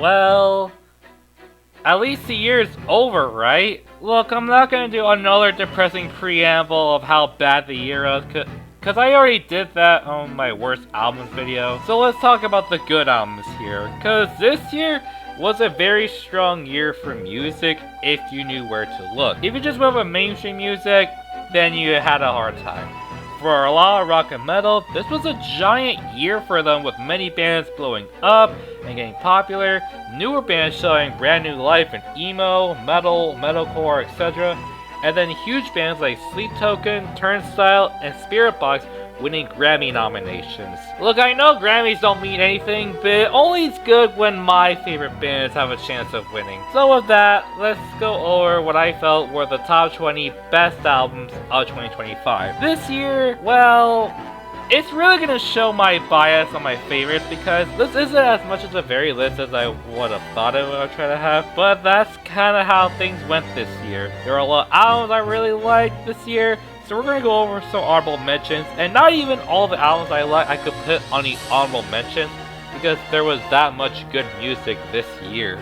Well, at least the year's over, right? Look, I'm not gonna do another depressing preamble of how bad the year was, cause I already did that on my worst albums video. So let's talk about the good albums here, cause this year was a very strong year for music if you knew where to look. If you just went with mainstream music, then you had a hard time. For a lot of rock and metal, this was a giant year for them, with many bands blowing up and getting popular, newer bands showing brand new life in emo, metal, metalcore, etc. And then huge bands like Sleep Token, Turnstile, and Spiritbox winning Grammy nominations. Look, I know Grammys don't mean anything, but only it's good when my favorite bands have a chance of winning. So with that, let's go over what I felt were the top 20 best albums of 2025. This year, well, it's really gonna show my bias on my favorites, because this isn't as much as a very list as I would have thought I would try to have, but that's kind of how things went this year. There are a lot of albums I really liked this year, so we're gonna go over some honorable mentions, and not even all the albums I like I could put on the honorable mentions, because there was that much good music this year.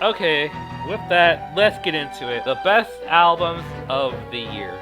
Okay, with that, let's get into it. The best albums of the year.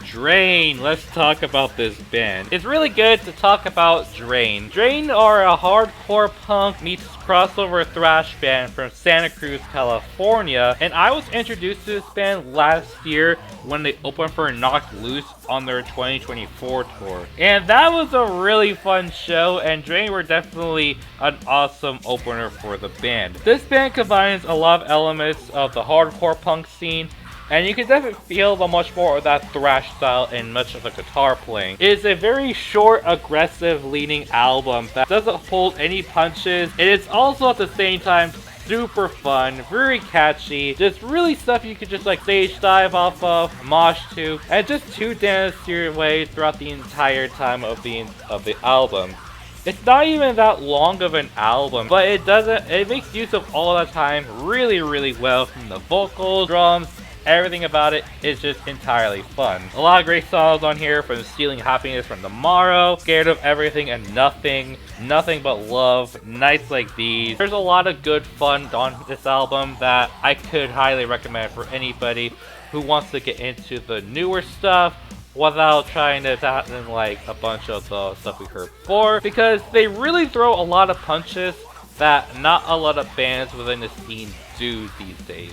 Drain, let's talk about this band. It's really good to talk about Drain. Drain are a hardcore punk meets crossover thrash band from Santa Cruz, California, and I was introduced to this band last year when they opened for Knocked Loose on their 2024 tour. And that was a really fun show, and Drain were definitely an awesome opener for the band. This band combines a lot of elements of the hardcore punk scene, and you can definitely feel the much more of that thrash style in much of the guitar playing. It is a very short, aggressive leaning album that doesn't hold any punches, and it's also at the same time super fun, very catchy, just really stuff you could just like stage dive off of, mosh to, and just to dance your way throughout the entire time of the album. It's not even that long of an album, but it makes use of all that time really, really well, from the vocals, drums, everything about it is just entirely fun. A lot of great songs on here, from Stealing Happiness from Tomorrow, Scared of Everything and Nothing, Nothing But Love, Nights Like These. There's a lot of good fun on this album that I could highly recommend for anybody who wants to get into the newer stuff without trying to tap in like a bunch of the stuff we heard before, because they really throw a lot of punches that not a lot of bands within the scene do these days.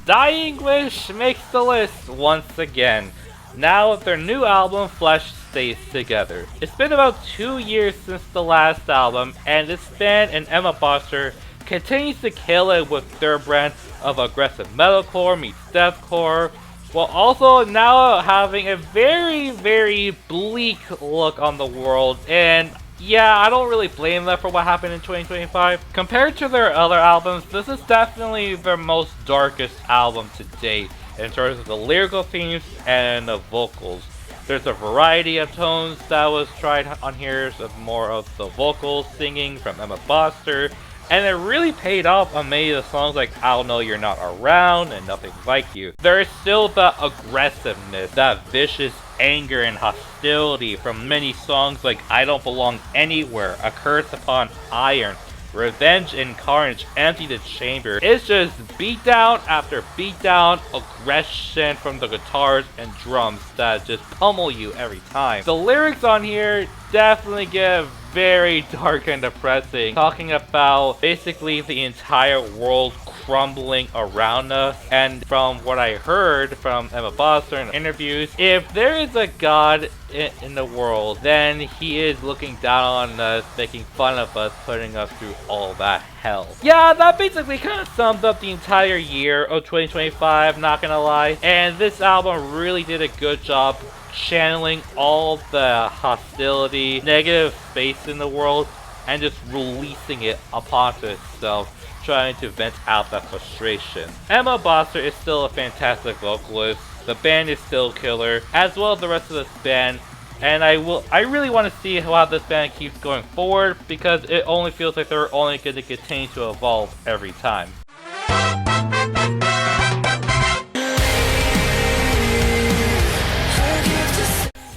Dying Wish makes the list once again, now with their new album Flesh Stays Together. It's been about 2 years since the last album, and this band and Emma Foster continues to kill it with their brand of aggressive metalcore meets deathcore, while also now having a very, very bleak look on the world. And yeah, I don't really blame them for what happened in 2025. Compared to their other albums, this is definitely their most darkest album to date in terms of the lyrical themes and the vocals. There's a variety of tones that was tried on here, so more of the vocals singing from Emma Foster, and it really paid off on many of the songs like I'll Know You're Not Around and Nothing Like You. There is still that aggressiveness, that vicious anger and hostility from many songs like I Don't Belong Anywhere, A Curse Upon Iron, Revenge and Carnage empty the chamber. It's just beatdown after beatdown, aggression from the guitars and drums that just pummel you every time. The lyrics on here definitely get very dark and depressing, talking about basically the entire world crumbling around us. And from what I heard from Emma Boster in interviews, if there is a god in the world, then he is looking down on us, making fun of us, putting us through all that hell. Yeah, that basically kind of sums up the entire year of 2025, not gonna lie. And this album really did a good job channeling all the hostility, negative space in the world, and just releasing it upon itself, trying to vent out that frustration. Emma Boster is still a fantastic vocalist. The band is still killer, as well as the rest of this band. And I really want to see how this band keeps going forward, because it only feels like they're only going to continue to evolve every time.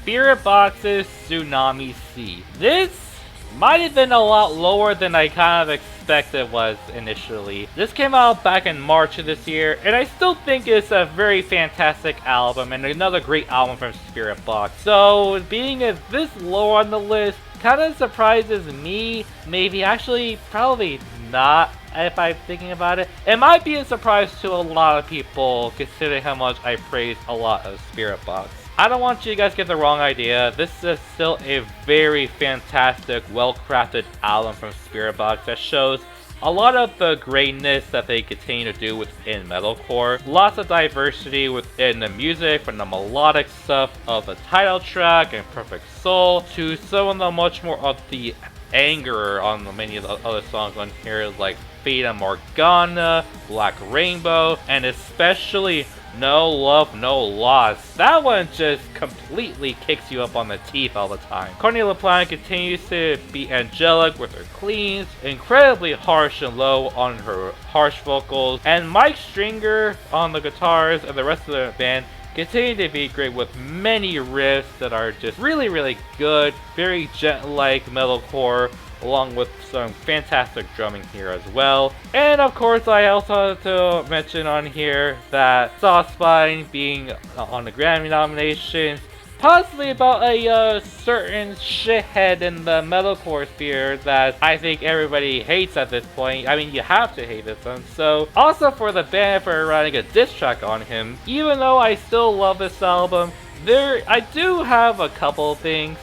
Spiritbox's Tsunami Sea. This might have been a lot lower than I kind of expected was initially. This came out back in March of this year, and I still think it's a very fantastic album and another great album from Spiritbox. So being this low on the list kind of surprises me. Maybe, actually, probably not. If I'm thinking about it, it might be a surprise to a lot of people, considering how much I praise a lot of Spiritbox. I don't want you guys to get the wrong idea. This is still a very fantastic, well-crafted album from Spiritbox that shows a lot of the greatness that they continue to do within metalcore. Lots of diversity within the music, from the melodic stuff of the title track and Perfect Soul to some of the much more of the anger on many of the other songs on here, like Fata Morgana, Black Rainbow, and especially No Love, No Loss. That one just completely kicks you up on the teeth all the time. Courtney LaPlante continues to be angelic with her cleans, incredibly harsh and low on her harsh vocals, and Mike Stringer on the guitars and the rest of the band continue to be great with many riffs that are just really, really good, very gent-like metalcore, along with some fantastic drumming here as well. And of course, I also have to mention on here that Soft Spine being on the Grammy nominations, possibly about a certain shithead in the metalcore sphere that I think everybody hates at this point. I mean, you have to hate this one. So, also for the band for writing a diss track on him, even though I still love this album, I do have a couple of things.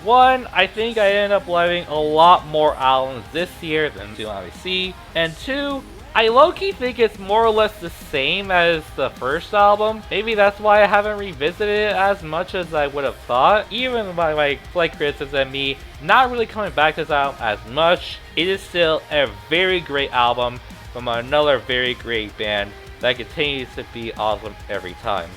One, I think I ended up loving a lot more albums this year than Tsunami Sea. And two, I low-key think it's more or less the same as the first album. Maybe that's why I haven't revisited it as much as I would have thought. Even by my slight criticism and me not really coming back to this album as much, it is still a very great album from another very great band that continues to be awesome every time.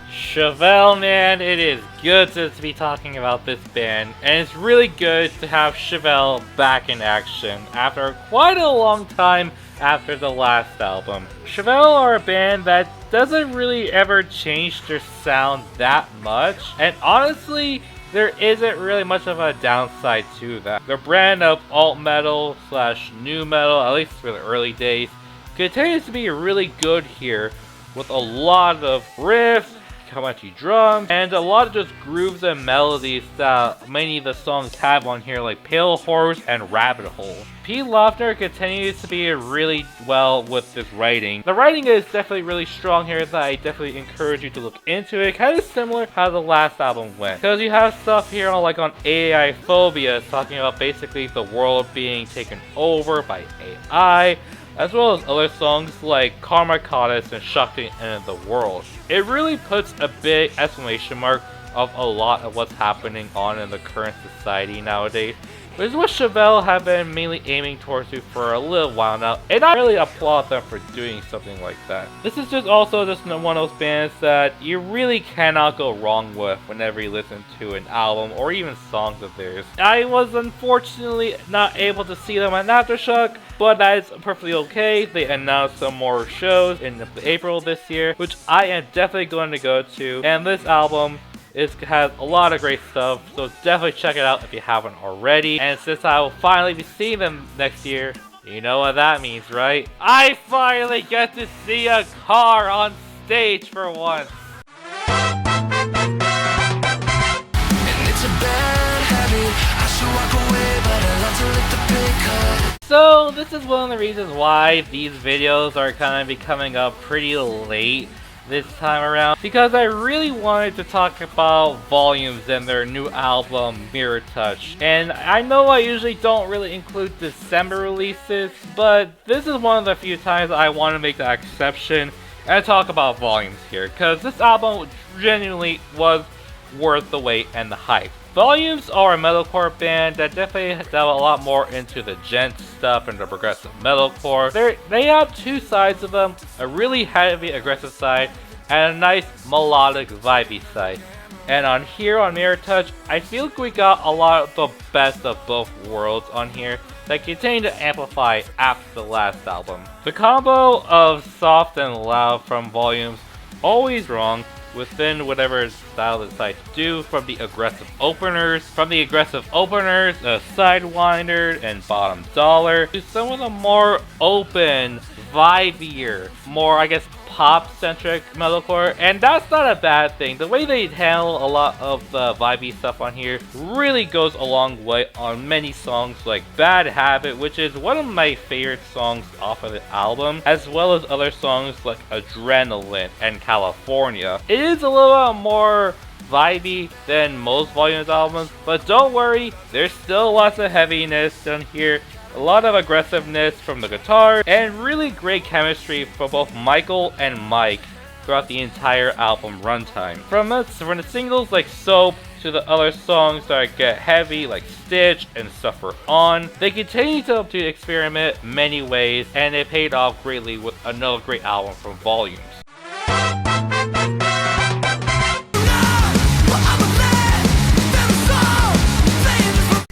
Chevelle, man, it is good to be talking about this band, and it's really good to have Chevelle back in action after quite a long time after the last album. Chevelle are a band that doesn't really ever change their sound that much, and honestly, there isn't really much of a downside to that. Their brand of alt metal / new metal, at least for the early days, continues to be really good here, with a lot of riffs, Kamachi drums, and a lot of just grooves and melodies that many of the songs have on here, like Pale Horse and Rabbit Hole. Pete Loeffner continues to be really well with this writing. The writing is definitely really strong here, that I definitely encourage you to look into it. Kind of similar how the last album went, because you have stuff here on AI Phobia, talking about basically the world being taken over by AI, as well as other songs like Karma Goddess and Shakti End of the World. It really puts a big exclamation mark of a lot of what's happening on in the current society nowadays, which is what Chevelle have been mainly aiming towards for a little while now, and I really applaud them for doing something like that. This is just also one of those bands that you really cannot go wrong with whenever you listen to an album or even songs of theirs. I was unfortunately not able to see them at Aftershock, but that is perfectly okay. They announced some more shows in April this year, which I am definitely going to go to, and this album It has a lot of great stuff, so definitely check it out if you haven't already. And since I will finally be seeing them next year, you know what that means, right? I finally get to see a car on stage for once. So this is one of the reasons why these videos are kind of becoming up pretty late this time around, because I really wanted to talk about Volumes and their new album Mirror Touch. And I know I usually don't really include December releases, but this is one of the few times I want to make the exception and talk about Volumes here, because this album genuinely was worth the wait and the hype. Volumes are a metalcore band that definitely delve a lot more into the gent stuff and the progressive metalcore. They have two sides of them, a really heavy aggressive side and a nice melodic vibey side. And on here on Mirror Touch, I feel like we got a lot of the best of both worlds on here that continue to amplify after the last album. The combo of soft and loud from Volumes, always wrong, within whatever style they decide to do, from the aggressive openers, Sidewinder and Bottom Dollar, to some of the more open, vibier, more, I guess, pop-centric metalcore, and that's not a bad thing. The way they handle a lot of the vibey stuff on here really goes a long way on many songs like Bad Habit, which is one of my favorite songs off of the album, as well as other songs like Adrenaline and California. It is a little more vibey than most Volumes albums, but don't worry, there's still lots of heaviness down here, a lot of aggressiveness from the guitar, and really great chemistry from both Michael and Mike throughout the entire album runtime. From the singles like Soap to the other songs that get heavy like Stitch and Suffer On, they continue to experiment many ways, and it paid off greatly with another great album from Volumes.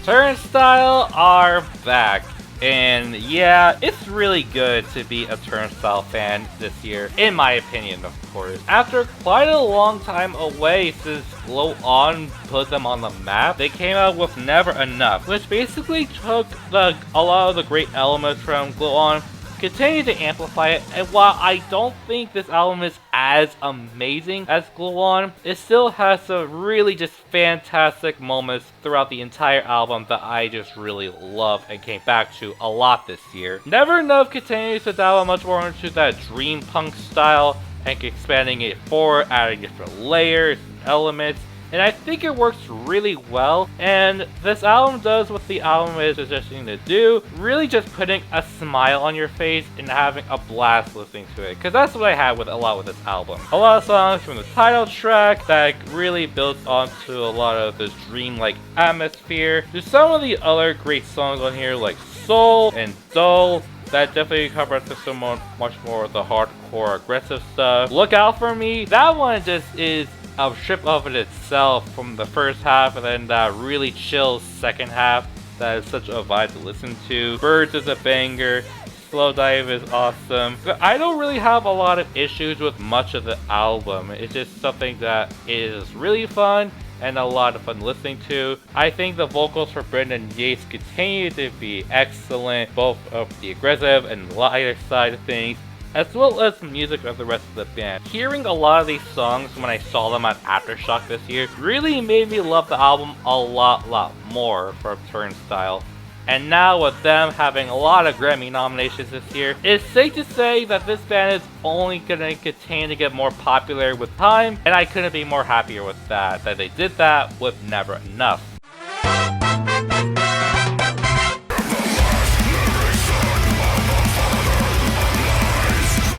Turnstile are back, and yeah, it's really good to be a Turnstile fan this year, in my opinion, of course. After quite a long time away since Glow On put them on the map, they came out with Never Enough, which basically took a lot of the great elements from Glow On, continue to amplify it, and while I don't think this album is as amazing as Glow On, it still has some really just fantastic moments throughout the entire album that I just really love and came back to a lot this year. Never Enough continues to delve much more into that dream punk style and expanding it forward, adding different layers and elements, and I think it works really well, and this album does what the album is suggesting to do, really just putting a smile on your face and having a blast listening to it, because that's what I had with a lot with this album. A lot of songs from the title track that really builds onto a lot of this dream-like atmosphere. There's some of the other great songs on here like Soul and Dull, that definitely covers so much more of the hardcore aggressive stuff. Look Out For Me, that one just is a trip of it itself from the first half, and then that really chill second half that is such a vibe to listen to. Birds is a banger, Slow Dive is awesome. But I don't really have a lot of issues with much of the album. It's just something that is really fun and a lot of fun listening to. I think the vocals for Brendan Yates continue to be excellent, both of the aggressive and lighter side of things, as well as music of the rest of the band. Hearing a lot of these songs when I saw them at Aftershock this year really made me love the album a lot more from Turnstile. And now with them having a lot of Grammy nominations this year, it's safe to say that this band is only gonna continue to get more popular with time, and I couldn't be more happier with that they did that with Never Enough.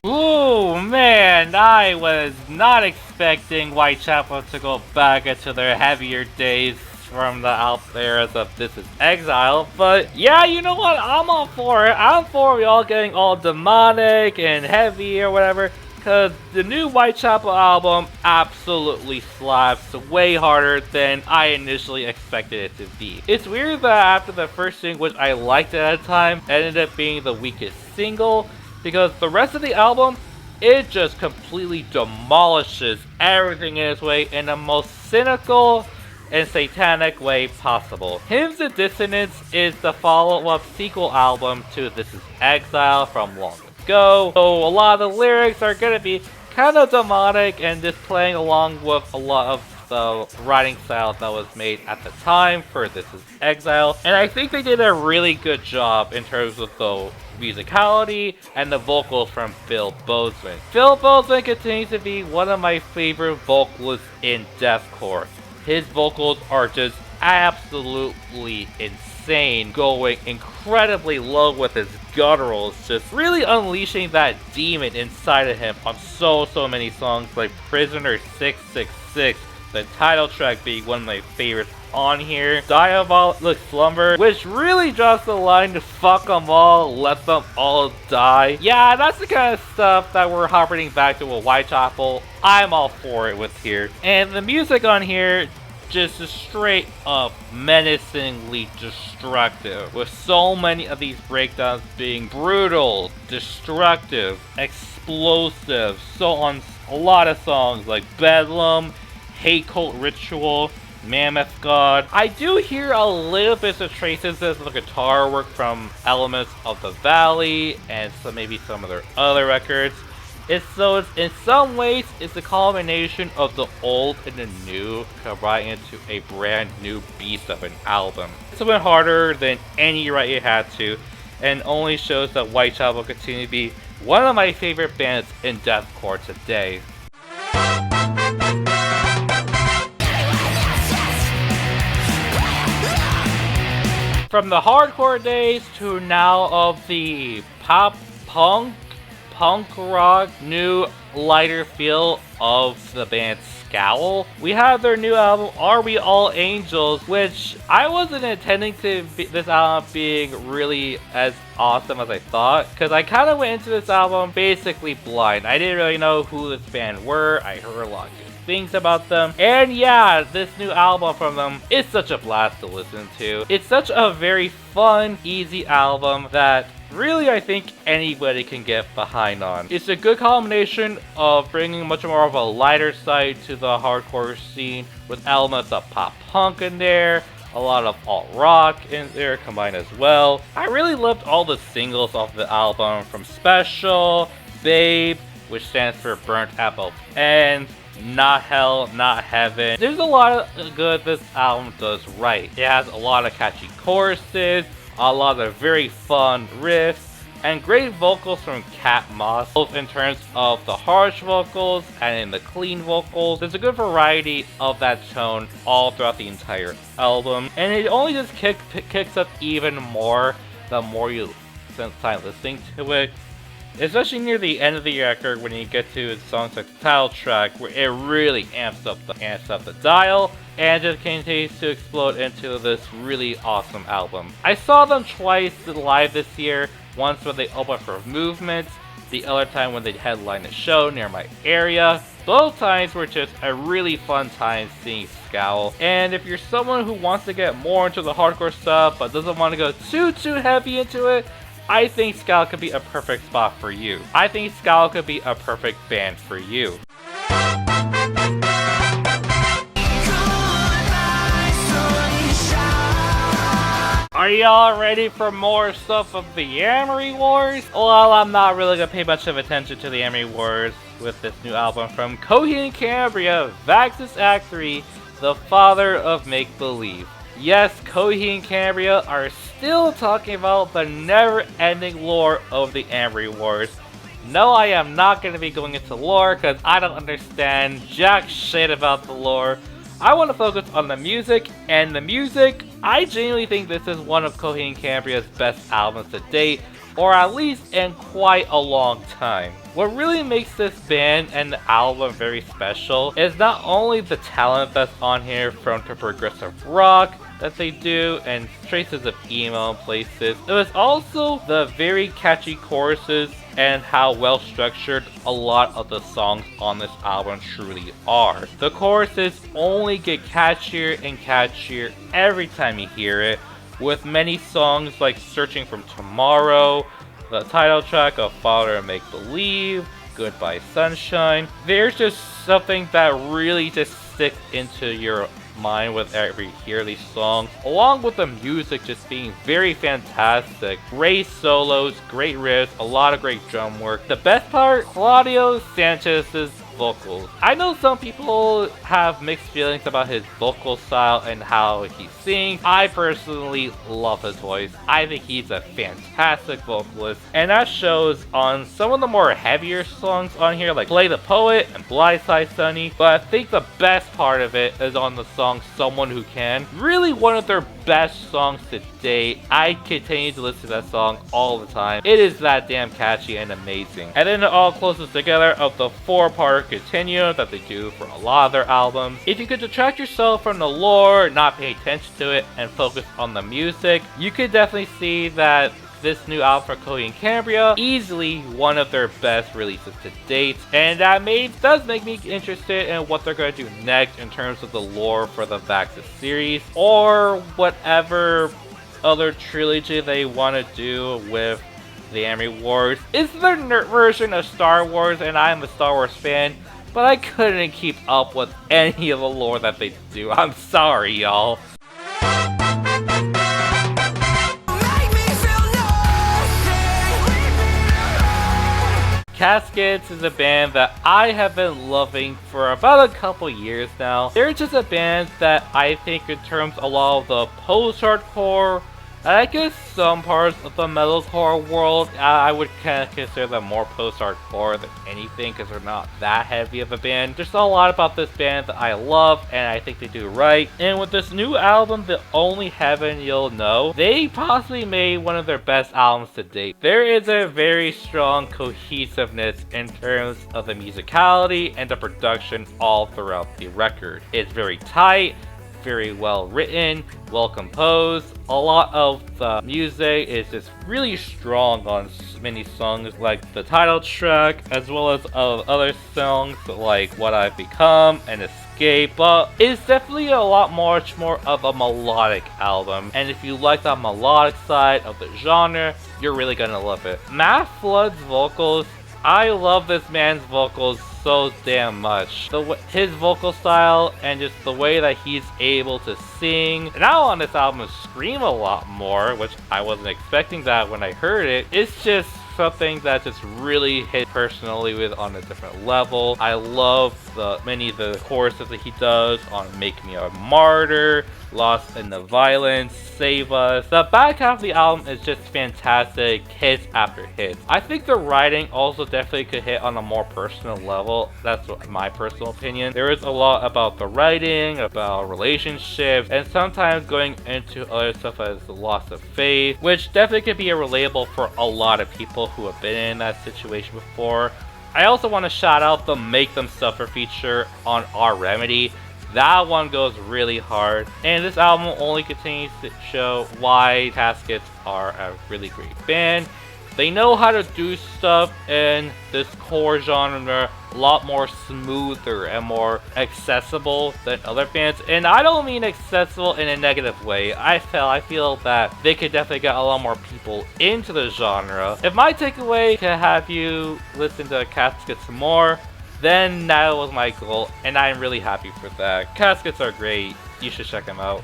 Ooh, man, I was not expecting Whitechapel to go back into their heavier days from the out eras of This Is Exile, but yeah, you know what, I'm all for it. I'm for y'all getting all demonic and heavy or whatever, because the new Whitechapel album absolutely slaps way harder than I initially expected it to be. It's weird that after the first single, which I liked at the time, ended up being the weakest single, because the rest of the album, it just completely demolishes everything in its way in the most cynical and satanic way possible. Hymns and Dissonance is the follow-up sequel album to This Is Exile from long ago. So a lot of the lyrics are gonna be kind of demonic and just playing along with a lot of the writing style that was made at the time for This Is Exile. And I think they did a really good job in terms of the musicality and the vocals from Phil Bozeman. Phil Bozeman continues to be one of my favorite vocalists in deathcore. His vocals are just absolutely insane, going incredibly low with his gutturals, just really unleashing that demon inside of him on so many songs like Prisoner 666, the title track being one of my favorites on here. Diabolic Slumber, which really drops the line to fuck them all, let them all die. Yeah, that's the kind of stuff that we're harping back to with Whitechapel. I'm all for it with here. And the music on here just is straight up menacingly destructive, with so many of these breakdowns being brutal, destructive, explosive. So on a lot of songs like Bedlam, Hate Cult Ritual, Mammoth God. I do hear a little bit of traces of the guitar work from elements of The Valley and maybe some of their other records. In some ways, it's a combination of the old and the new combined into a brand new beast of an album. This went harder than any right it had to, and only shows that Whitechapel will continue to be one of my favorite bands in deathcore today. From the hardcore days to now of the pop punk rock, new lighter feel of the band Scowl, we have their new album Are We All Angels, which I wasn't intending to this album being really as awesome as I thought, because I kind of went into this album basically blind. I didn't really know who this band were. I heard a lot of good things about them, and yeah, this new album from them is such a blast to listen to. It's such a very fun, easy album that really I think anybody can get behind on. It's a good combination of bringing much more of a lighter side to the hardcore scene with elements of pop punk in there, a lot of alt rock in there combined as well. I really loved all the singles off the album, from Special, Babe, which stands for Burnt at Both Ends, Not Hell, Not Heaven. There's a lot of good this album does right. It has a lot of catchy choruses, a lot of very fun riffs, and great vocals from Kat Moss, both in terms of the harsh vocals and in the clean vocals. There's a good variety of that tone all throughout the entire album, and it only just kicks up even more the more you start listening to it. Especially near the end of the record when you get to songs like the title track, where it really amps up the dial and just continues to explode into this really awesome album. I saw them twice live this year, once when they opened for Movement, the other time when they headlined a show near my area. Both times were just a really fun time seeing Scowl. And if you're someone who wants to get more into the hardcore stuff but doesn't want to go too heavy into it, I think Scowl could be a perfect spot for you. I think Scowl could be a perfect band for you. Are y'all ready for more stuff of the Amory Wars? Well, I'm not really gonna pay much of attention to the Amory Wars with this new album from Coheed Cambria, Vaxis Act 3, the father of make-believe. Yes, Coheed and Cambria are still talking about the never-ending lore of the Amory Wars. No, I am not going to be going into lore because I don't understand jack shit about the lore. I want to focus on the music, and the music, I genuinely think this is one of Coheed and Cambria's best albums to date, or at least in quite a long time. What really makes this band and the album very special is not only the talent that's on here from the progressive rock that they do and traces of emo in places, it was also the very catchy choruses and how well structured a lot of the songs on this album truly are. The choruses only get catchier and catchier every time you hear it, with many songs like Searching from Tomorrow, the title track of Father of Make Believe, Goodbye Sunshine. There's just something that really just stick into your mind with every hear these songs, along with the music just being very fantastic. Great solos, great riffs, a lot of great drum work. The best part, Claudio Sanchez's vocals. I know some people have mixed feelings about his vocal style and how he sings. I personally love his voice. I think he's a fantastic vocalist, and that shows on some of the more heavier songs on here, like Play the Poet and Blindside Sunny. But I think the best part of it is on the song Someone Who Can. Really one of their best songs to date. I continue to listen to that song all the time. It is that damn catchy and amazing. And then it all closes together of the 4-part continuum that they do for a lot of their albums. If you could detract yourself from the lore, not pay attention to it, and focus on the music, you could definitely see that this new album for Cody and Cambria, easily one of their best releases to date, and that does make me interested in what they're going to do next in terms of the lore for the Vaxxis series, or whatever other trilogy they want to do with the Anime Wars. It's their nerd version of Star Wars, and I'm a Star Wars fan, but I couldn't keep up with any of the lore that they do. I'm sorry, y'all. Caskets is a band that I have been loving for about a couple years now. They're just a band that I think in terms of a lot of the post-hardcore, I guess some parts of the metalcore world, I would kind of consider them more post-hardcore than anything because they're not that heavy of a band. There's a lot about this band that I love and I think they do right. And with this new album, The Only Heaven You'll Know, they possibly made one of their best albums to date. There is a very strong cohesiveness in terms of the musicality and the production all throughout the record. It's very tight, very well written, well composed. A lot of the music is just really strong on many songs like the title track, as well as other songs like What I've Become and Escape. But it's definitely a lot much more of a melodic album, and if you like that melodic side of the genre, you're really gonna love it. Matt Flood's vocals, I love this man's vocals so damn much. His vocal style and just the way that he's able to sing, now on this album, scream a lot more, which I wasn't expecting that when I heard it. It's just something that just really hit personally with on a different level. I love many of the choruses that he does on Make Me a Martyr, Lost in the Violence, Save Us. The back half of the album is just fantastic, hits after hits. I think the writing also definitely could hit on a more personal level. That's my personal opinion. There is a lot about the writing, about relationships, and sometimes going into other stuff as the loss of faith, which definitely could be relatable for a lot of people who have been in that situation before. I also want to shout out the Make Them Suffer feature on Our Remedy. That one goes really hard, and this album only continues to show why Caskets are a really great band. They know how to do stuff in this core genre a lot more smoother and more accessible than other bands. And I don't mean accessible in a negative way. I feel that they could definitely get a lot more people into the genre. If my takeaway can have you listen to Caskets more, then that was my goal, and I'm really happy for that. Caskets are great. You should check them out.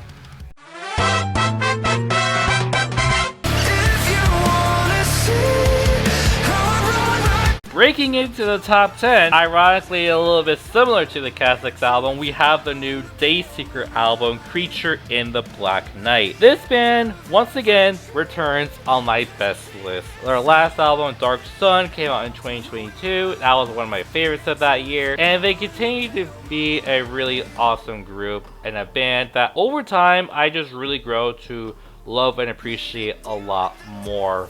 Breaking into the top 10, ironically a little bit similar to the Caskets album, we have the new Daysecret album, Creature in the Black Night. This band, once again, returns on my best list. Their last album, Dark Sun, came out in 2022. That was one of my favorites of that year, and they continue to be a really awesome group and a band that over time I just really grow to love and appreciate a lot more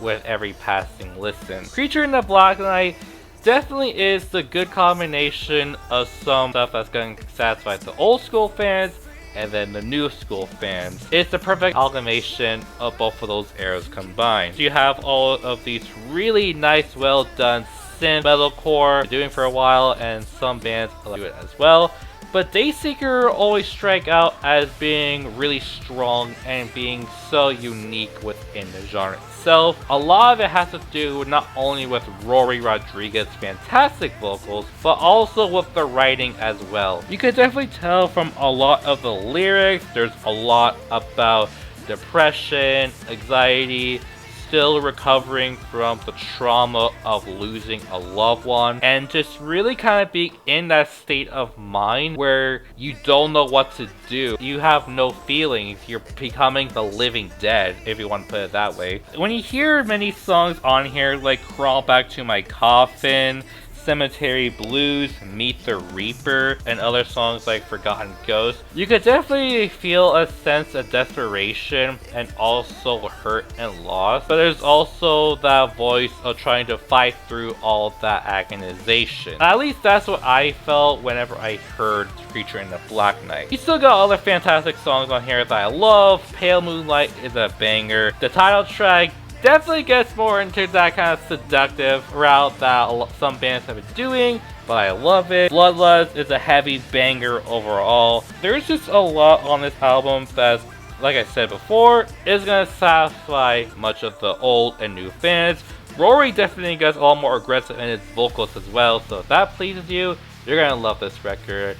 with every passing listen. Creature in the Black Night definitely is the good combination of some stuff that's going to satisfy the old school fans and then the new school fans. It's the perfect amalgamation of both of those eras combined. So you have all of these really nice, well done synth metalcore doing for a while, and some bands do it as well. but Dayseeker always strike out as being really strong and being so unique within the genre itself. A lot of it has to do not only with Rory Rodriguez's fantastic vocals, but also with the writing as well. You can definitely tell from a lot of the lyrics, there's a lot about depression, anxiety, still recovering from the trauma of losing a loved one, and just really kind of being in that state of mind where you don't know what to do. You have no feelings. You're becoming the living dead, if you want to put it that way. When you hear many songs on here like Crawl Back to My Coffin, Cemetery Blues, Meet the Reaper, and other songs like Forgotten Ghost, you could definitely feel a sense of desperation and also hurt and loss, but there's also that voice of trying to fight through all of that agonization. At least that's what I felt whenever I heard Creature in the Black Knight. You still got other fantastic songs on here that I love. Pale Moonlight is a banger. The title track definitely gets more into that kind of seductive route that some bands have been doing, but I love it. Bloodlust is a heavy banger overall. There's just a lot on this album that's, like I said before, is gonna satisfy much of the old and new fans. Rory definitely gets a lot more aggressive in his vocals as well, so if that pleases you, you're gonna love this record.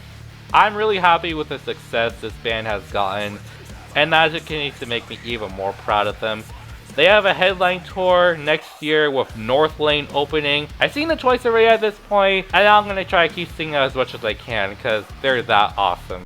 I'm really happy with the success this band has gotten, and that just continues to make me even more proud of them. They have a headline tour next year with North Lane opening. I've seen them twice already at this point, and I'm going to try to keep seeing them as much as I can because they're that awesome.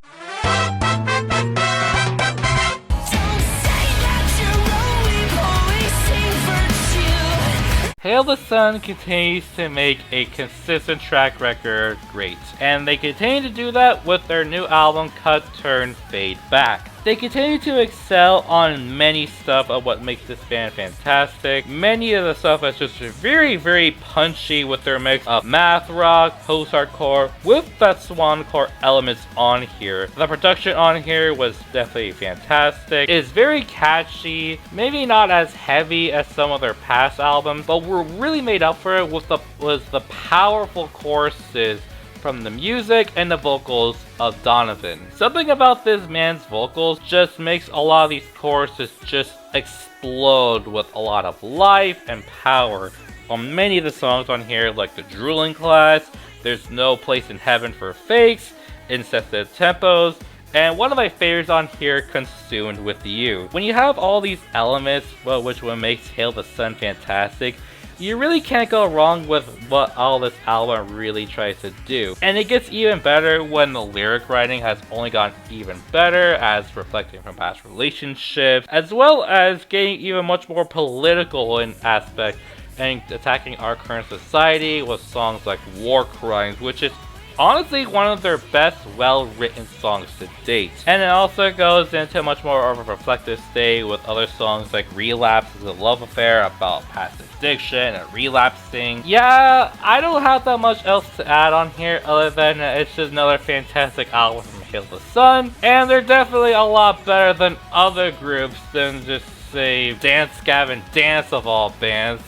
Hail the Sun continues to make a consistent track record great, and they continue to do that with their new album Cut, Turn, Fade Back. They continue to excel on many stuff of what makes this band fantastic. Many of the stuff is just very, very punchy with their mix of math rock, post-hardcore, with that swancore elements on here. The production on here was definitely fantastic. It's very catchy, maybe not as heavy as some of their past albums, but we're really made up for it with the powerful choruses from the music and the vocals of Donovan. Something about this man's vocals just makes a lot of these choruses just explode with a lot of life and power. On many of the songs on here, like the Drooling Class, There's No Place in Heaven for Fakes, Incessant Tempos, and one of my favorites on here, Consumed with You. When you have all these elements, which what makes Hail the Sun fantastic, you really can't go wrong with what all this album really tries to do. And it gets even better when the lyric writing has only gotten even better, as reflecting from past relationships, as well as getting even much more political in aspect and attacking our current society with songs like War Crimes, which is honestly one of their best well-written songs to date. And it also goes into much more of a reflective state with other songs like Relapse is a Love Affair about past addiction and relapsing. Yeah, I don't have that much else to add on here other than it's just another fantastic album from Hail the Sun, and they're definitely a lot better than other groups than just say Dance Gavin Dance of all bands.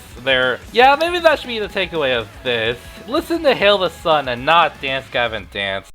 Yeah, maybe that should be the takeaway of this. Listen to Hail the Sun and not Dance Gavin Dance.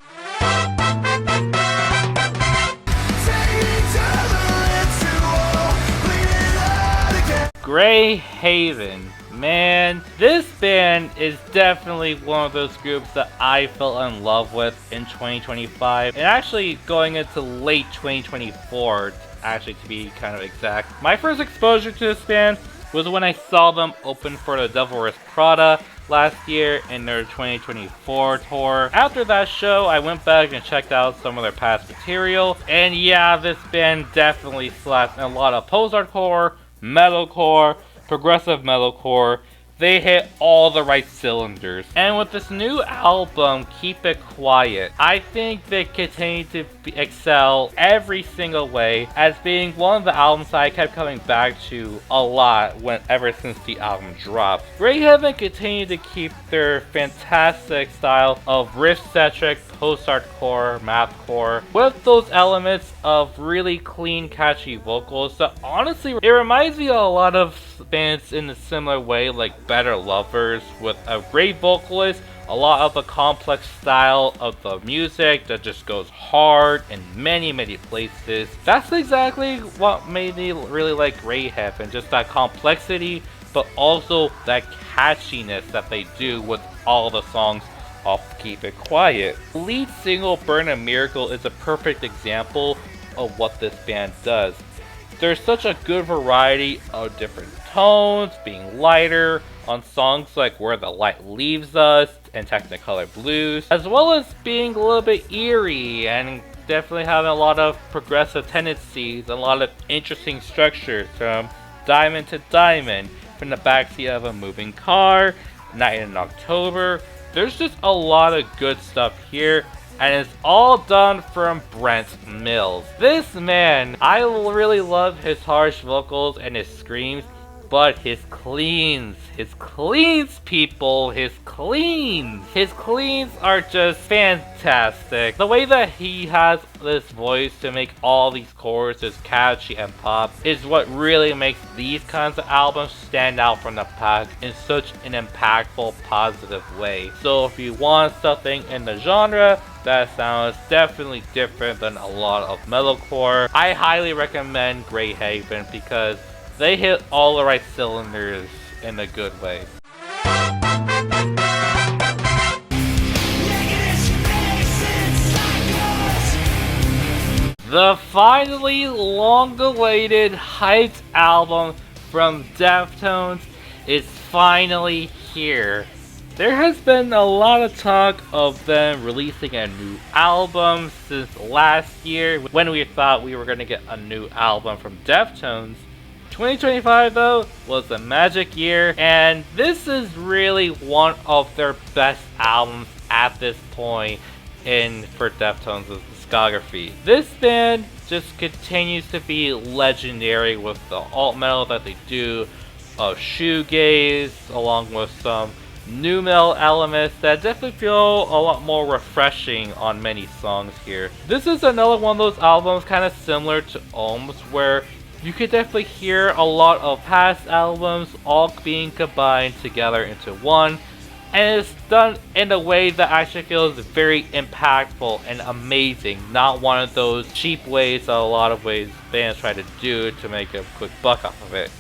Grey Haven. Man, this band is definitely one of those groups that I fell in love with in 2025, and actually going into late 2024, actually to be kind of exact. My first exposure to this band was when I saw them open for the Devil Wears Prada last year in their 2024 tour. After that show, I went back and checked out some of their past material, and yeah, this band definitely slaps in a lot of post-hardcore, metalcore, progressive metalcore. They hit all the right cylinders. And with this new album, Keep It Quiet, I think they continue to excel every single way, as being one of the albums I kept coming back to a lot ever since the album dropped. Grey Haven continued to keep their fantastic style of riff-centric post-hardcore, mathcore, with those elements of really clean, catchy vocals that honestly, it reminds me of a lot of bands in a similar way, like Better Lovers, with a great vocalist a lot of the complex style of the music that just goes hard in many places. That's exactly what made me really like Greyhead, and just that complexity, but also that catchiness that they do with all the songs off Keep It Quiet. The lead single, Burn a Miracle, is a perfect example of what this band does. There's such a good variety of different tones, being lighter on songs like Where the Light Leaves Us and Technicolor Blues, as well as being a little bit eerie and definitely having a lot of progressive tendencies, a lot of interesting structures, from Diamond to Diamond, from the backseat of a moving car, Night in October. There's just a lot of good stuff here, and it's all done from Brent Mills. This man, I really love his harsh vocals and his screams, but his cleans, people, his cleans are just fantastic. The way that he has this voice to make all these chords as catchy and pop is what really makes these kinds of albums stand out from the pack in such an impactful, positive way. So if you want something in the genre that sounds definitely different than a lot of metalcore, I highly recommend Greyhaven, because they hit all the right cylinders in a good way. The finally long-awaited, hyped album from Deftones is finally here. There has been a lot of talk of them releasing a new album since last year, when we thought we were going to get a new album from Deftones. 2025 though was a magic year, and this is really one of their best albums at this point for Deftones' discography. This band just continues to be legendary with the alt metal that they do, of shoegaze, along with some nu metal elements that definitely feel a lot more refreshing on many songs here. This is another one of those albums kind of similar to Ohms, where you could definitely hear a lot of past albums all being combined together into one, and it's done in a way that actually feels very impactful and amazing, not one of those cheap ways that a lot of ways bands try to do to make a quick buck off of it.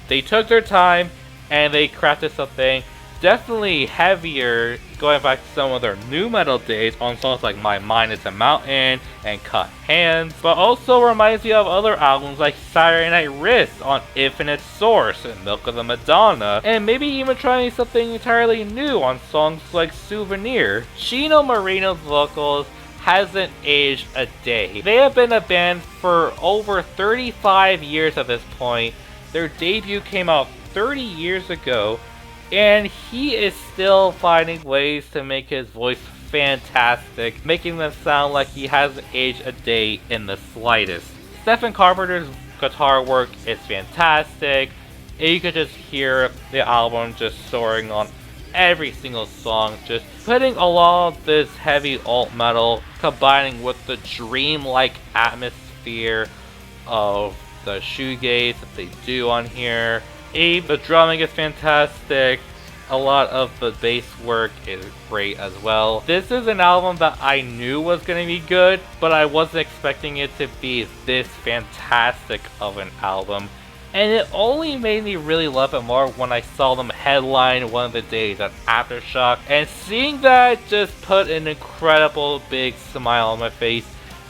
They took their time and they crafted something definitely heavier, going back to some of their nu metal days on songs like My Mind is a Mountain and Cut Hands, but also reminds me of other albums like Saturday Night Wrist on Infinite Source and Milk of the Madonna, and maybe even trying something entirely new on songs like Souvenir. Chino Moreno's vocals hasn't aged a day. They have been a band for over 35 years at this point. Their debut came out 30 years ago, and he is still finding ways to make his voice fantastic, making them sound like he hasn't aged a day in the slightest. Stephen Carpenter's guitar work is fantastic, and you could just hear the album just soaring on every single song, just putting a lot of this heavy alt metal, combining with the dreamlike atmosphere of the shoegaze that they do on here. The drumming is fantastic. A lot of the bass work is great as well. This is an album that I knew was going to be good, but I wasn't expecting it to be this fantastic of an album. And it only made me really love it more when I saw them headline one of the days at Aftershock. And seeing that just put an incredible big smile on my face.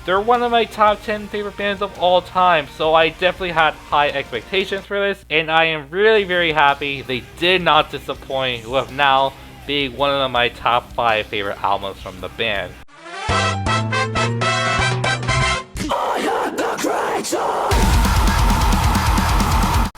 They're one of my top 10 favorite bands of all time, so I definitely had high expectations for this, and I am really very happy they did not disappoint, with now being one of my top 5 favorite albums from the band.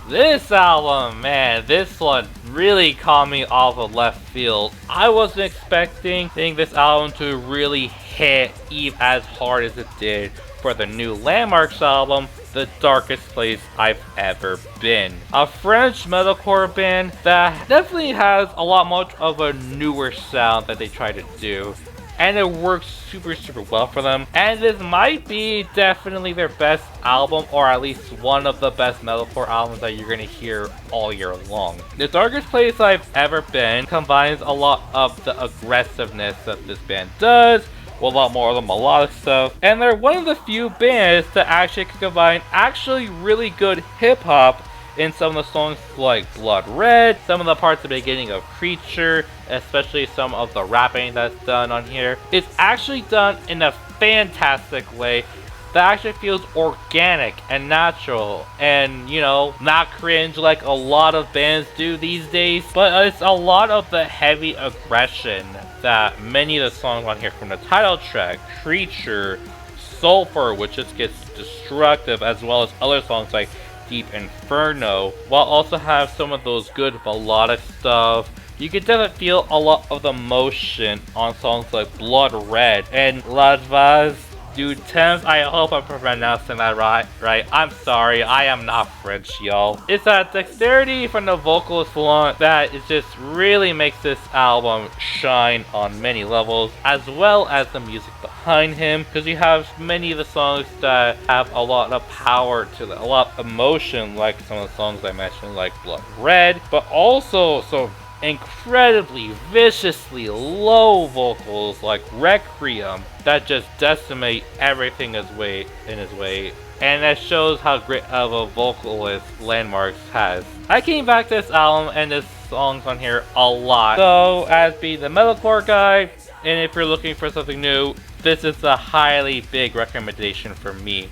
This album, man, this one really caught me off of left field. I wasn't expecting this album to really hit even as hard as it did for the new Landmarks album, The Darkest Place I've Ever Been. A French metalcore band that definitely has a lot more of a newer sound that they try to do. and it works super well for them. And this might be definitely their best album, or at least one of the best metalcore albums that you're gonna hear all year long. The darkest place I've ever been combines a lot of the aggressiveness that this band does with a lot more of the melodic stuff, and they're one of the few bands that actually can combine actually really good hip-hop in some of the songs like Blood Red, some of the parts at the beginning of Creature, especially some of the rapping that's done on here. It's actually done in a fantastic way that actually feels organic and natural, and you know, not cringe like a lot of bands do these days, but it's a lot of the heavy aggression that many of the songs on here, from the title track, Creature, Sulfur, which just gets destructive, as well as other songs like Deep Inferno, while also have some of those good melodic stuff. You can definitely feel a lot of the emotion on songs like Blood Red and Ladvaz du Temps. I hope I'm pronouncing that right. I'm sorry, I am not French, y'all. It's that dexterity from the vocalist Flaunt that it just really makes this album shine on many levels, as well as the music behind him, because you have many of the songs that have a lot of power to them, a lot of emotion, like some of the songs I mentioned, like Blood Red, but also so incredibly viciously low vocals like Requiem that just decimate everything in his way, and that shows how great of a vocalist Landmarks has. I came back to this album and the songs on here a lot, so as being the metalcore guy, and if you're looking for something new, this is a highly big recommendation for me.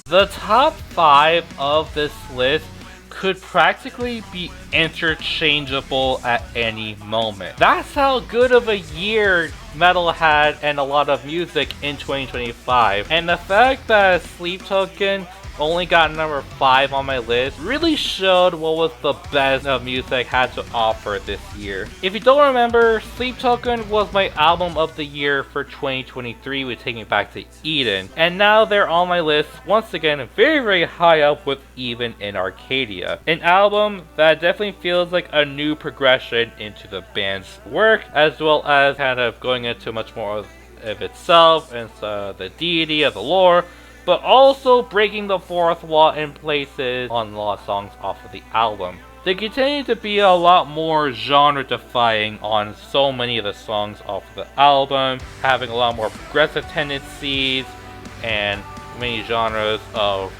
The top 5 of this list could practically be interchangeable at any moment. That's how good of a year metal had and a lot of music in 2025. And the fact that Sleep Token only got number 5 on my list really showed what was the best of music had to offer this year. If you don't remember, Sleep Token was my album of the year for 2023 with Taking It Back to Eden, and now they're on my list once again, very high up with Even in Arcadia. An album that definitely feels like a new progression into the band's work, as well as kind of going into much more of itself and the deity of the lore, but also breaking the fourth wall in places on a lot of songs off of the album. They continue to be a lot more genre-defying on so many of the songs off of the album, having a lot more progressive tendencies and many genres of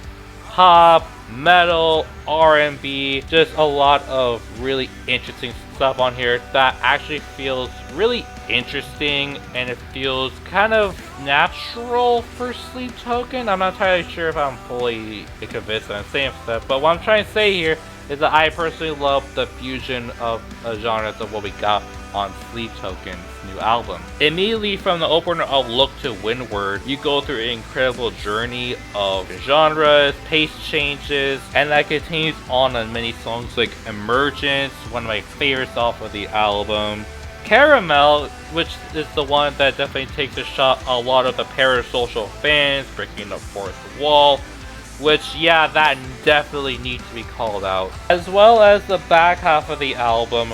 pop, metal, R&B, just a lot of really interesting stuff on here that actually feels really interesting, and it feels kind of natural for Sleep Token. I'm not entirely sure if I'm fully convinced that I'm saying stuff, but what I'm trying to say here is that I personally love the fusion of genres of what we got on Sleep Token's new album. Immediately from the opener of Look to Windward, you go through an incredible journey of genres, pace changes, and that continues on many songs like Emergence, one of my favorites off of the album. Caramel, which is the one that definitely takes a shot a lot of the parasocial fans, breaking the fourth wall, which, yeah, that definitely needs to be called out. As well as the back half of the album,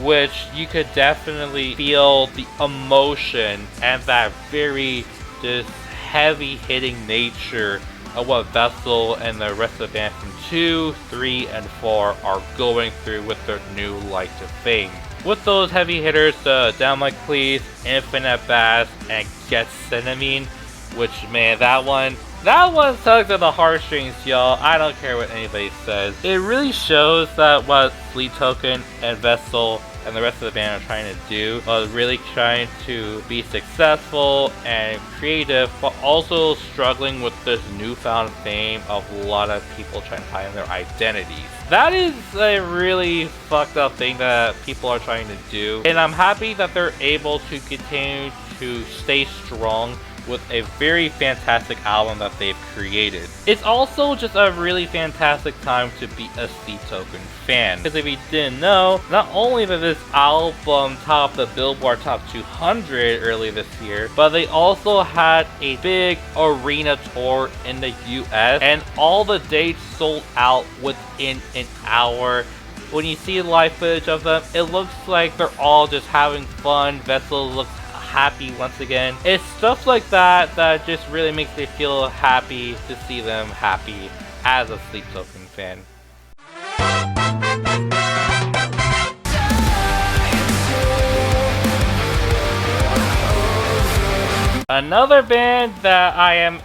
which you could definitely feel the emotion and that very just heavy-hitting nature of what Vessel and the rest of the band from 2, 3, and 4 are going through with their new Light to Fame. With those heavy hitters, Down Like Please, Infinite Bass, and Gethsemane, which, man, that one tugs at the heartstrings, y'all. I don't care what anybody says. It really shows that what Sleep Token and Vessel and the rest of the band are trying to do was really trying to be successful and creative, but also struggling with this newfound fame of a lot of people trying to find their identities. That is a really fucked up thing that people are trying to do, and I'm happy that they're able to continue to stay strong with a very fantastic album that they've created. It's also just a really fantastic time to be a Sleep Token fan, because if you didn't know, not only did this album top the Billboard Top 200 early this year, but they also had a big arena tour in the US, and all the dates sold out within an hour. When you see live footage of them, it looks like they're all just having fun. Vessel looks happy once again. It's stuff like that that just really makes me feel happy to see them happy as a Sleep Token fan. Another band that I am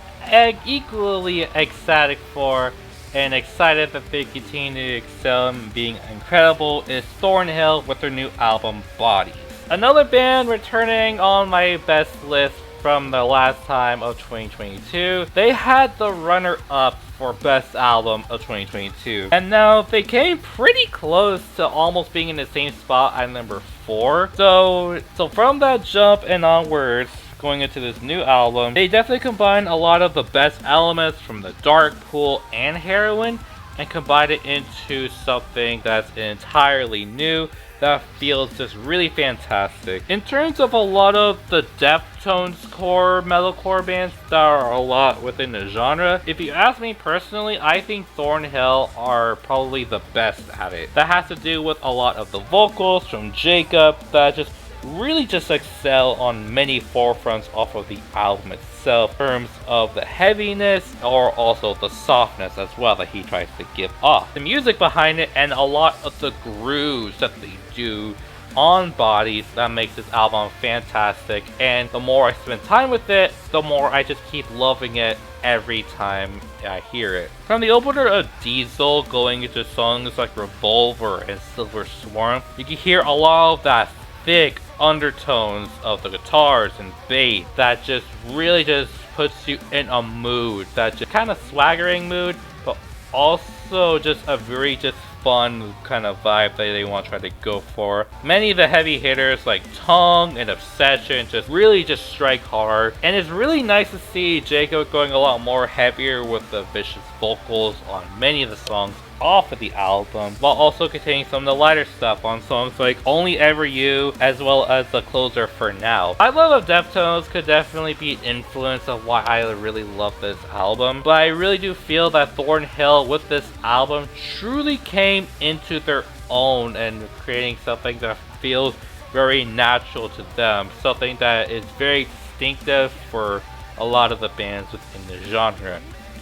equally ecstatic for and excited that they continue to excel and being incredible is Thornhill with their new album Bodies. Another band returning on my best list from the last time of 2022. They had the runner-up for best album of 2022, and now they came pretty close to almost being in the same spot at number 4. So from that jump and onwards, going into this new album, they definitely combine a lot of the best elements from the Dark Pool and Heroin and combine it into something that's entirely new that feels just really fantastic. In terms of a lot of the Deftones core metalcore bands that are a lot within the genre, if you ask me personally, I think Thornhill are probably the best at it. That has to do with a lot of the vocals from Jacob that just really just excel on many forefronts off of the album itself, in terms of the heaviness or also the softness as well that he tries to give off. The music behind it and a lot of the grooves that they do on Bodies that makes this album fantastic, and the more I spend time with it, the more I just keep loving it every time I hear it. From the opener of Diesel going into songs like Revolver and Silver Swarm, you can hear a lot of that thick undertones of the guitars and bass that just really just puts you in a mood, that just kind of swaggering mood, but also just a very just fun kind of vibe that they want to try to go for. Many of the heavy hitters like Tongue and Obsession just really just strike hard, and it's really nice to see Jacob going a lot more heavier with the vicious vocals on many of the songs off of the album, while also containing some of the lighter stuff on songs like Only Ever You, as well as the closer For Now. I love that Deftones could definitely be an influence of why I really love this album, but I really do feel that Thornhill with this album truly came into their own and creating something that feels very natural to them, something that is very distinctive for a lot of the bands within the genre.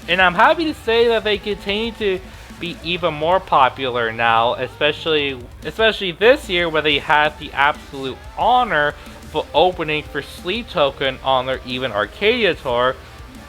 And I'm happy to say that they continue to be even more popular now, especially this year where they had the absolute honor of opening for Sleep Token on their Even Arcadia tour.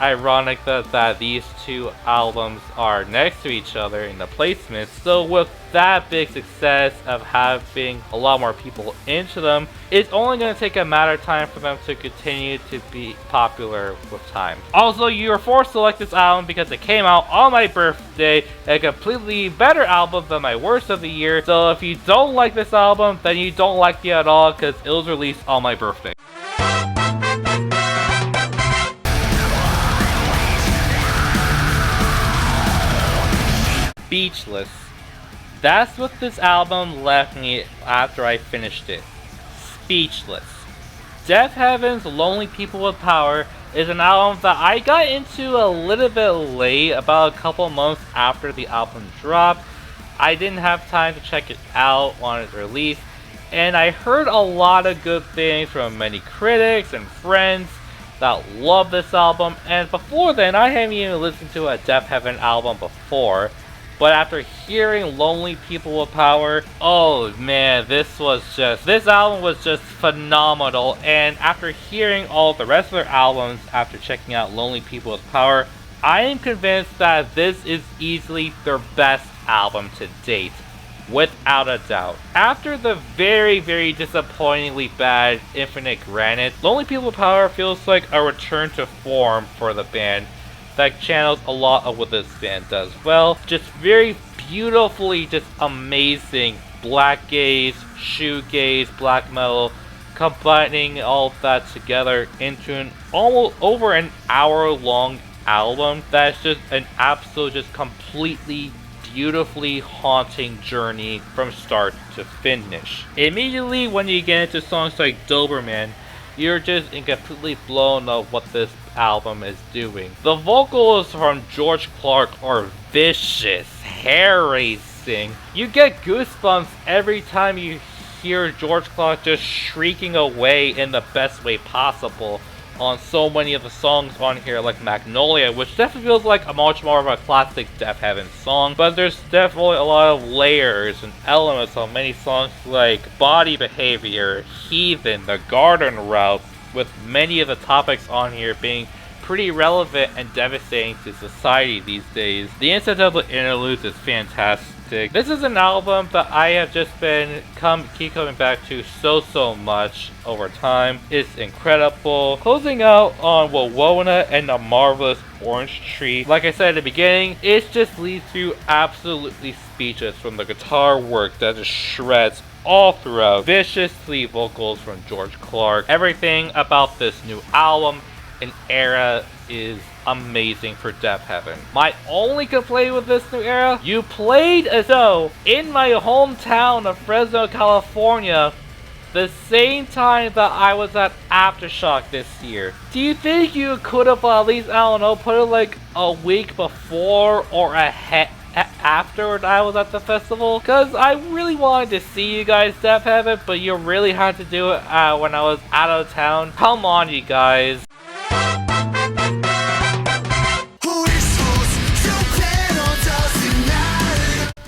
Ironic that these two albums are next to each other in the placements. So with that big success of having a lot more people into them, it's only going to take a matter of time for them to continue to be popular with time. Also, you are forced to select this album because it came out on my birthday, a completely better album than my worst of the year. So if you don't like this album, then you don't like it at all because it was released on my birthday. Speechless. That's what this album left me after I finished it. Speechless. Death Heaven's Lonely People with Power is an album that I got into a little bit late, about a couple months after the album dropped. I didn't have time to check it out on its release, and I heard a lot of good things from many critics and friends that love this album, and before then I hadn't even listened to a Death Heaven album before. But after hearing Lonely People with Power, oh man, this album was just phenomenal. And after hearing all the rest of their albums, after checking out Lonely People with Power, I am convinced that this is easily their best album to date, without a doubt. After the very, very disappointingly bad Infinite Granite, Lonely People with Power feels like a return to form for the band that channels a lot of what this band does well. Just very beautifully, just amazing black gaze, shoegaze, black metal, combining all that together into an almost over an hour-long album that's just an absolute, just completely beautifully haunting journey from start to finish. Immediately when you get into songs like Doberman, you're just completely blown of what this album is doing. The vocals from George Clark are vicious, hair-raising. You get goosebumps every time you hear George Clark just shrieking away in the best way possible on so many of the songs on here, like Magnolia, which definitely feels like a much more of a classic Death Heaven song, but there's definitely a lot of layers and elements on many songs like Body Behavior, Heathen, The Garden Route, with many of the topics on here being pretty relevant and devastating to society these days. The incidental interludes is fantastic. This is an album that I have just been keep coming back to so much over time. It's incredible. Closing out on Wawona and the Marvelous Orange Tree. Like I said at the beginning, it just leaves you absolutely speechless from the guitar work that just shreds all throughout. Vicious lead vocals from George Clark. Everything about this new album and era is amazing for Death Heaven. My only complaint with this new era, you played a show in my hometown of Fresno, California, the same time that I was at Aftershock this year. Do you think you could have at least, I don't know, put it like a week before or after I was at the festival? Because I really wanted to see you guys Death Heaven, but you really had to do it when I was out of town. Come on, you guys.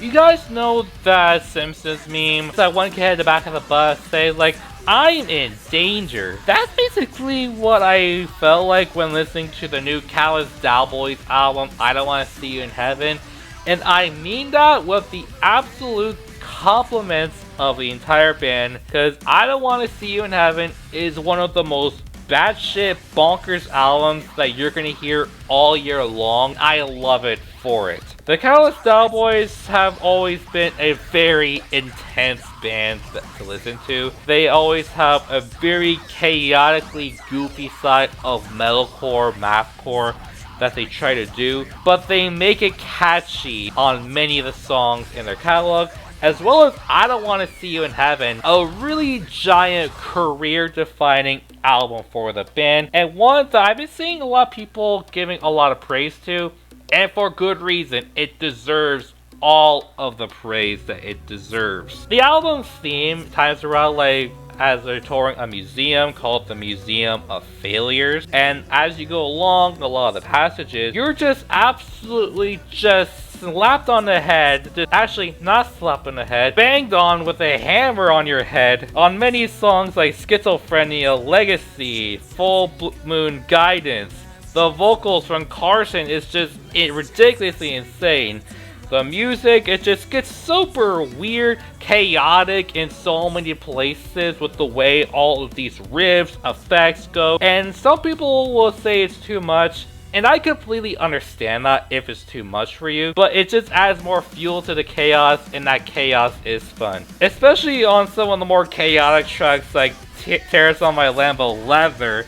You guys know that Simpsons meme? That one kid at the back of the bus say like, I'm in danger. That's basically what I felt like when listening to the new Callous Dowboys album, I Don't Want to See You in Heaven. And I mean that with the absolute compliments of the entire band, because I Don't Want to See You in Heaven is one of the most batshit bonkers albums that you're gonna hear all year long. I love it for it. The Callous Dowboys have always been a very intense band to listen to. They always have a very chaotically goofy side of metalcore, mathcore that they try to do, but they make it catchy on many of the songs in their catalog, as well as I Don't Want to See You in Heaven, a really giant career-defining album for the band, and one that I've been seeing a lot of people giving a lot of praise to, and for good reason. It deserves all of the praise that it deserves. The album's theme times around like as they're touring a museum called the Museum of Failures, and as you go along a lot of the passages, you're just absolutely just slapped on the head, actually not slapped on the head, banged on with a hammer on your head on many songs like Schizophrenia, Legacy, Full Moon Guidance. The vocals from Carson is just ridiculously insane. The music, it just gets super weird, chaotic in so many places with the way all of these riffs, effects go. And some people will say it's too much, and I completely understand that if it's too much for you, but it just adds more fuel to the chaos, and that chaos is fun. Especially on some of the more chaotic tracks like Tears on My Lambo Leather,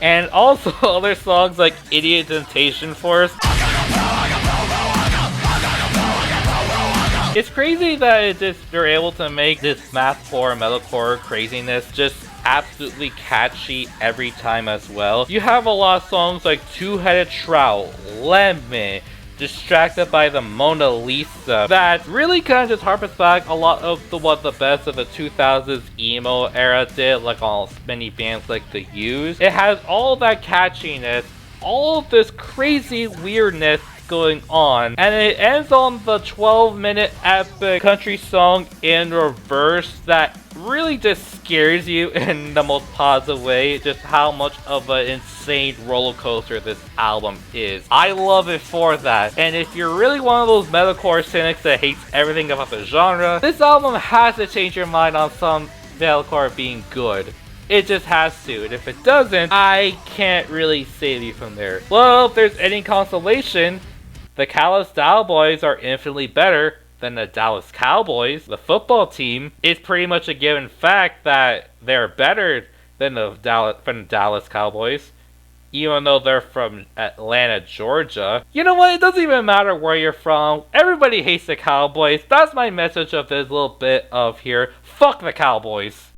and also other songs like Idiot Temptation Force. It's crazy that they're able to make this mathcore, metalcore craziness just absolutely catchy every time as well. You have a lot of songs like Two-Headed Trout, Lemon, Distracted by the Mona Lisa, that really kind of just harpens back a lot of what the best of the 2000s emo era did, like all many bands like The Used. It has all that catchiness, all of this crazy weirdness going on, and it ends on the 12-minute epic country song in reverse that really just scares you in the most positive way, just how much of an insane roller coaster this album is. I love it for that, and if you're really one of those metalcore cynics that hates everything about the genre, this album has to change your mind on some metalcore being good. It just has to, and if it doesn't, I can't really save you from there. Well, if there's any consolation, the Callous Dowboys are infinitely better than the Dallas Cowboys, the football team, it's pretty much a given fact that they're better than the Dallas Cowboys, even though they're from Atlanta, Georgia. You know what? It doesn't even matter where you're from. Everybody hates the Cowboys. That's my message of this little bit of here. Fuck the Cowboys.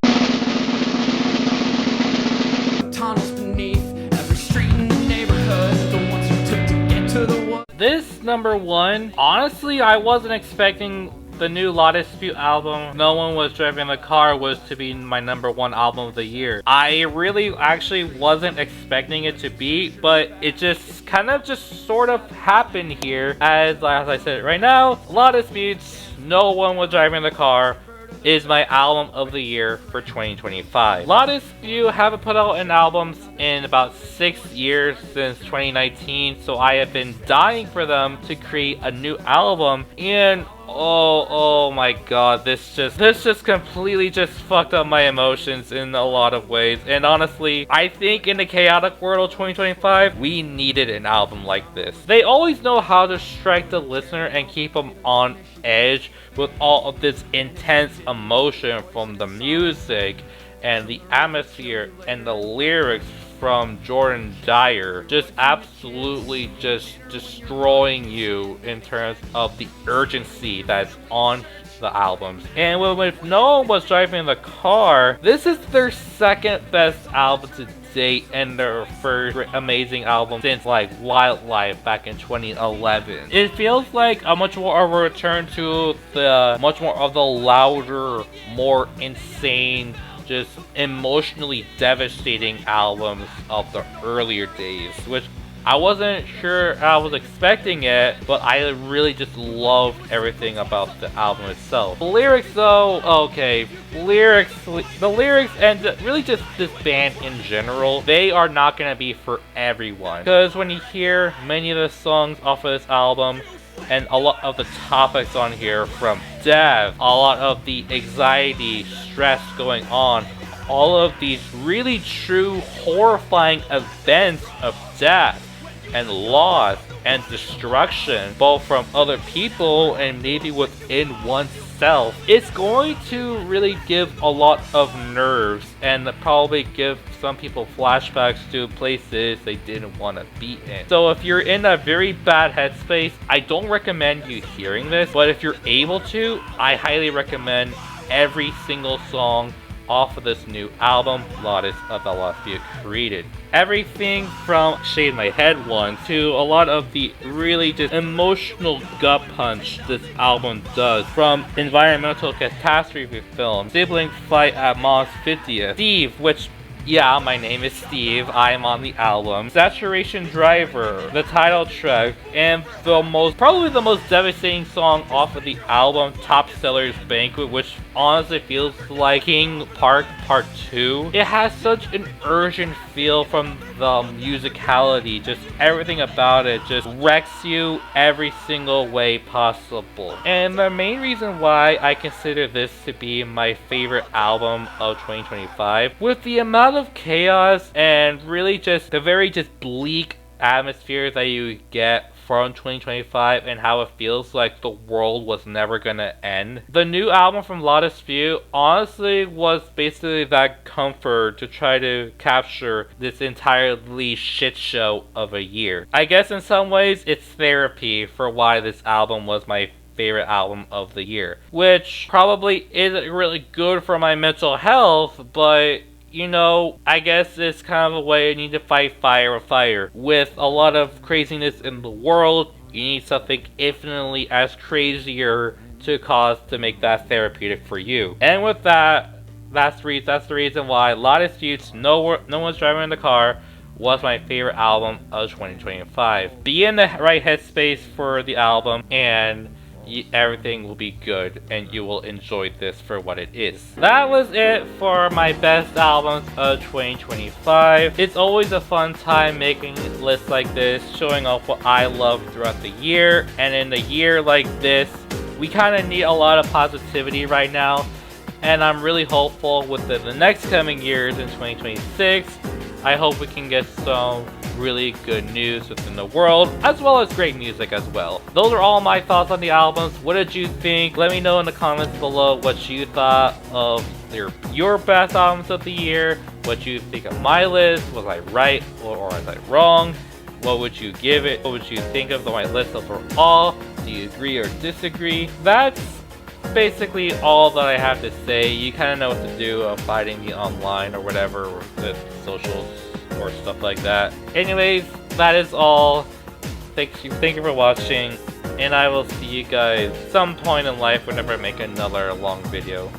This number one, honestly, I wasn't expecting the new La Dispute album, No One Was Driving the Car, was to be my number one album of the year. I really actually wasn't expecting it to be, but it just kind of just sort of happened here. As I said right now, La Dispute's No One Was Driving the Car is my album of the year for 2025. La Dispute haven't put out an album in about 6 years, since 2019, so I have been dying for them to create a new album, and oh my god, this just completely just fucked up my emotions in a lot of ways. And honestly, I think in the chaotic world of 2025, we needed an album like this. They always know how to strike the listener and keep them on edge with all of this intense emotion from the music and the atmosphere and the lyrics from Jordan Dyer, just absolutely just destroying you in terms of the urgency that's on the albums. And with No One Was Driving the Car, this is their second best album to date and their first amazing album since like Wildlife back in 2011. It feels like a much more of a return to the much more of the louder, more insane, just emotionally devastating albums of the earlier days, which I wasn't sure I was expecting it, but I really just loved everything about the album itself. The lyrics though, okay, the lyrics and really just this band in general, they are not gonna be for everyone. Because when you hear many of the songs off of this album, and a lot of the topics on here, from death, a lot of the anxiety, stress going on, all of these really true horrifying events of death and loss and destruction, both from other people and maybe within oneself, it's going to really give a lot of nerves and probably give some people flashbacks to places they didn't want to be in. So if you're in a very bad headspace, I don't recommend you hearing this, but if you're able to, I highly recommend every single song off of this new album La Dispute created. Everything from Shade My Head One to a lot of the really just emotional gut punch this album does, from environmental catastrophe film, sibling fight at Mom's 50th, Steve, which, yeah, my name is Steve, I am on the album, Saturation Driver, the title track, and probably the most devastating song off of the album, Top Seller's Banquet, which honestly feels like King Park Part 2. It has such an urgent feel from the musicality, just everything about it just wrecks you every single way possible. And the main reason why I consider this to be my favorite album of 2025, with the amount of chaos and really just the very just bleak atmosphere that you get from 2025 and how it feels like the world was never gonna end. The new album from La Dispute honestly was basically that comfort to try to capture this entirely shit show of a year. I guess in some ways it's therapy for why this album was my favorite album of the year, which probably isn't really good for my mental health, but you know, I guess it's kind of a way I need to fight fire with fire. With a lot of craziness in the world, you need something infinitely as crazier to make that therapeutic for you. And with that, that's the reason why La Dispute's No One's Driving in the Car was my favorite album of 2025. Be in the right headspace for the album, and everything will be good and you will enjoy this for what it is. That was it for my best albums of 2025. It's always a fun time making lists like this, showing off what I love throughout the year. And in a year like this, we kind of need a lot of positivity right now, and I'm really hopeful with the next coming years in 2026. I hope we can get some really good news within the world, as well as great music as well. Those are all my thoughts on the albums. What did you think? Let me know in the comments below what you thought of your best albums of the year, what you think of my list. Was I right or was I wrong? What would you give it? What would you think of my list overall? Do you agree or disagree? That's basically all that I have to say. You kind of know what to do of finding me online or whatever, or the socials or stuff like that. Anyways, that is all. Thank you for watching, and I will see you guys some point in life whenever I make another long video.